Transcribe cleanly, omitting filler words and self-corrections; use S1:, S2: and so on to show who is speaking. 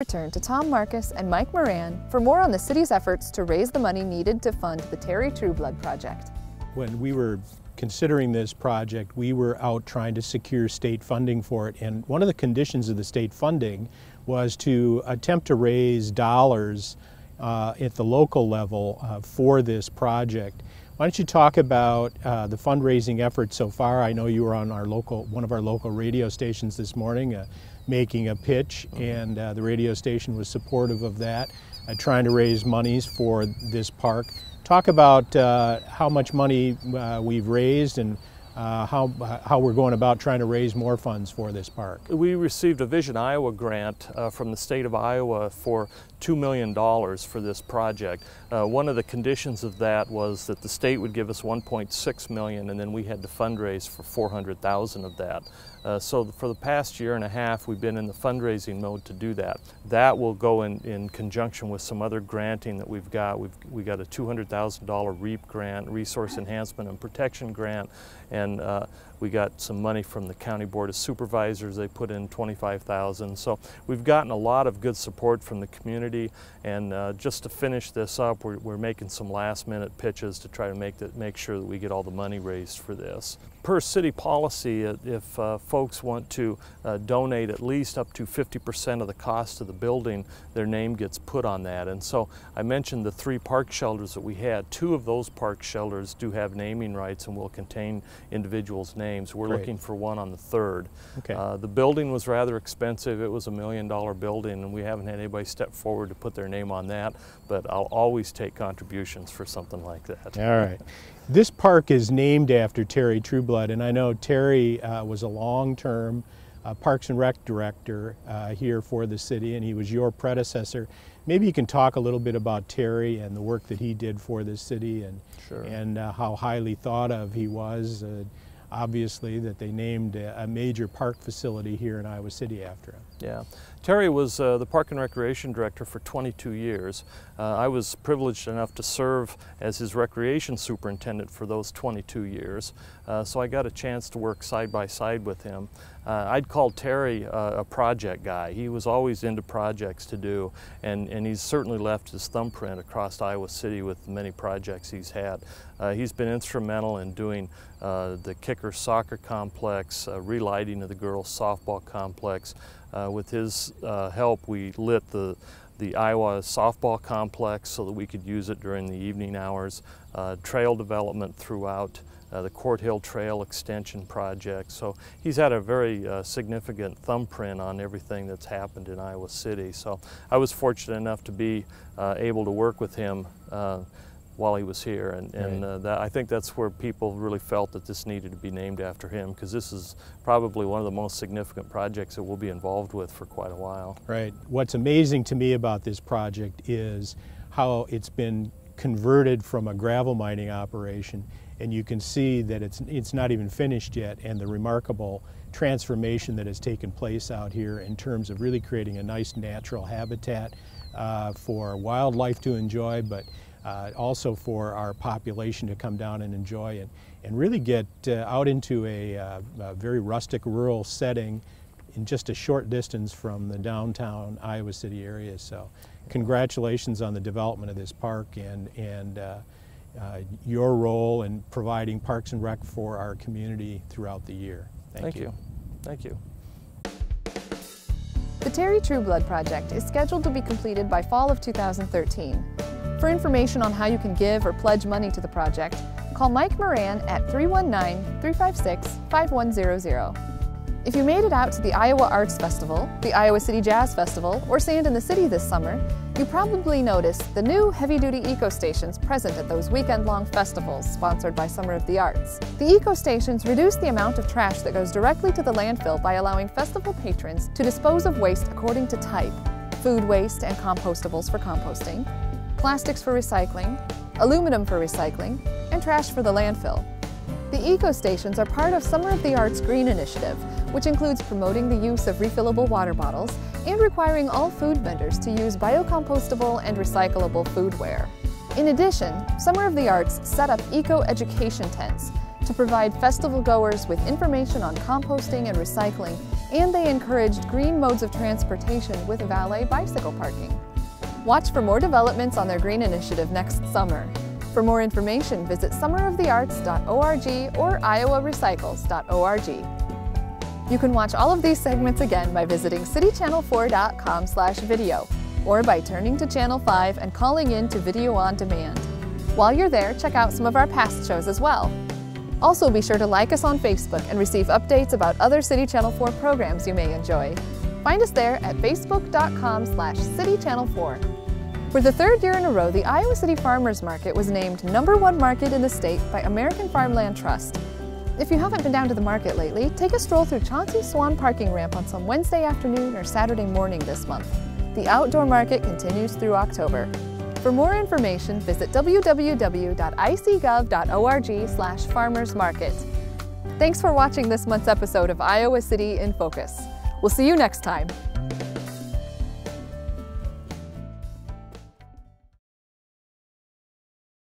S1: Return to Tom Markus and Mike Moran for more on the city's efforts to raise the money needed to fund the Terry Trueblood project.
S2: When we were considering this project, we were out trying to secure state funding for it, and one of the conditions of the state funding was to attempt to raise dollars at the local level for this project. Why don't you talk about the fundraising efforts so far? I know you were on one of our local radio stations this morning making a pitch, and the radio station was supportive of that, trying to raise monies for this park. Talk about how much money we've raised and how we're going about trying to raise more funds for this park.
S3: We received a Vision Iowa grant from the state of Iowa for $2 million for this project. One of the conditions of that was that the state would give us $1.6 million, and then we had to fundraise for $400,000 of that. So for the past year and a half, we've been in the fundraising mode to do that. That will go in conjunction with some other granting that we've got. We got a $200,000 REAP grant, Resource Enhancement and Protection grant, and we got some money from the County Board of Supervisors. They put in $25,000. So we've gotten a lot of good support from the community, and just to finish this up, we're making some last-minute pitches to try to make sure that we get all the money raised for this. Per city policy, if folks want to donate at least up to 50% of the cost of the building, their name gets put on that. And so I mentioned the 3 park shelters that we had. 2 of those park shelters do have naming rights and will contain individuals' names. We're
S2: Great.
S3: looking for one on the 3rd.
S2: Okay.
S3: The building was rather expensive. It was $1 million building, and we haven't had anybody step forward to put their name on that, but I'll always take contributions for something like that.
S2: All right. This park is named after Terry Trueblood, and I know Terry was a long-term Parks and Rec director here for the city, and he was your predecessor. Maybe you can talk a little bit about Terry and the work that he did for this city, and
S3: Sure.
S2: and how highly thought of he was. Obviously, that they named a major park facility here in Iowa City after him.
S3: Yeah. Terry was the Park and Recreation Director for 22 years. I was privileged enough to serve as his Recreation Superintendent for those 22 years, so I got a chance to work side by side with him. I'd call Terry a project guy. He was always into projects to do, and he's certainly left his thumbprint across Iowa City with many projects he's had. He's been instrumental in doing the Kicker Soccer Complex, relighting of the girls softball complex. With his help, we lit the Iowa softball complex so that we could use it during the evening hours, trail development throughout, the Court Hill Trail Extension project. So he's had a very significant thumbprint on everything that's happened in Iowa City. So I was fortunate enough to be able to work with him while he was here, and I think that's where people really felt that this needed to be named after him, because this is probably one of the most significant projects that we'll be involved with for quite a while.
S2: Right. What's amazing to me about this project is how it's been converted from a gravel mining operation, and you can see that it's not even finished yet, and the remarkable transformation that has taken place out here in terms of really creating a nice natural habitat for wildlife to enjoy, but also for our population to come down and enjoy it, and really get out into a very rustic rural setting in just a short distance from the downtown Iowa City area. So congratulations on the development of this park and your role in providing Parks and Rec for our community throughout the year. Thank you.
S3: Thank you.
S1: The Terry Trueblood project is scheduled to be completed by fall of 2013. For information on how you can give or pledge money to the project, call Mike Moran at 319-356-5100. If you made it out to the Iowa Arts Festival, the Iowa City Jazz Festival, or Sand in the City this summer, you probably noticed the new heavy-duty eco-stations present at those weekend-long festivals sponsored by Summer of the Arts. The eco-stations reduce the amount of trash that goes directly to the landfill by allowing festival patrons to dispose of waste according to type: food waste and compostables for composting, plastics for recycling, aluminum for recycling, and trash for the landfill. The eco-stations are part of Summer of the Arts Green Initiative, which includes promoting the use of refillable water bottles and requiring all food vendors to use biocompostable and recyclable foodware. In addition, Summer of the Arts set up eco-education tents to provide festival goers with information on composting and recycling and they encouraged green modes of transportation with valet bicycle parking. Watch for more developments on their green initiative next summer. For more information, visit summerofthearts.org or iowarecycles.org. You can watch all of these segments again by visiting citychannel4.com/video or by turning to Channel 5 and calling in to Video on Demand. While you're there, check out some of our past shows as well. Also, be sure to like us on Facebook and receive updates about other City Channel 4 programs you may enjoy. Find us there at facebook.com/citychannel4. For the third year in a row, the Iowa City Farmers Market was named #1 market in the state by American Farmland Trust. If you haven't been down to the market lately, take a stroll through Chauncey Swan parking ramp on some Wednesday afternoon or Saturday morning this month. The outdoor market continues through October. For more information, visit www.icgov.org/farmersmarket. Thanks for watching this month's episode of Iowa City in Focus. We'll see you next time.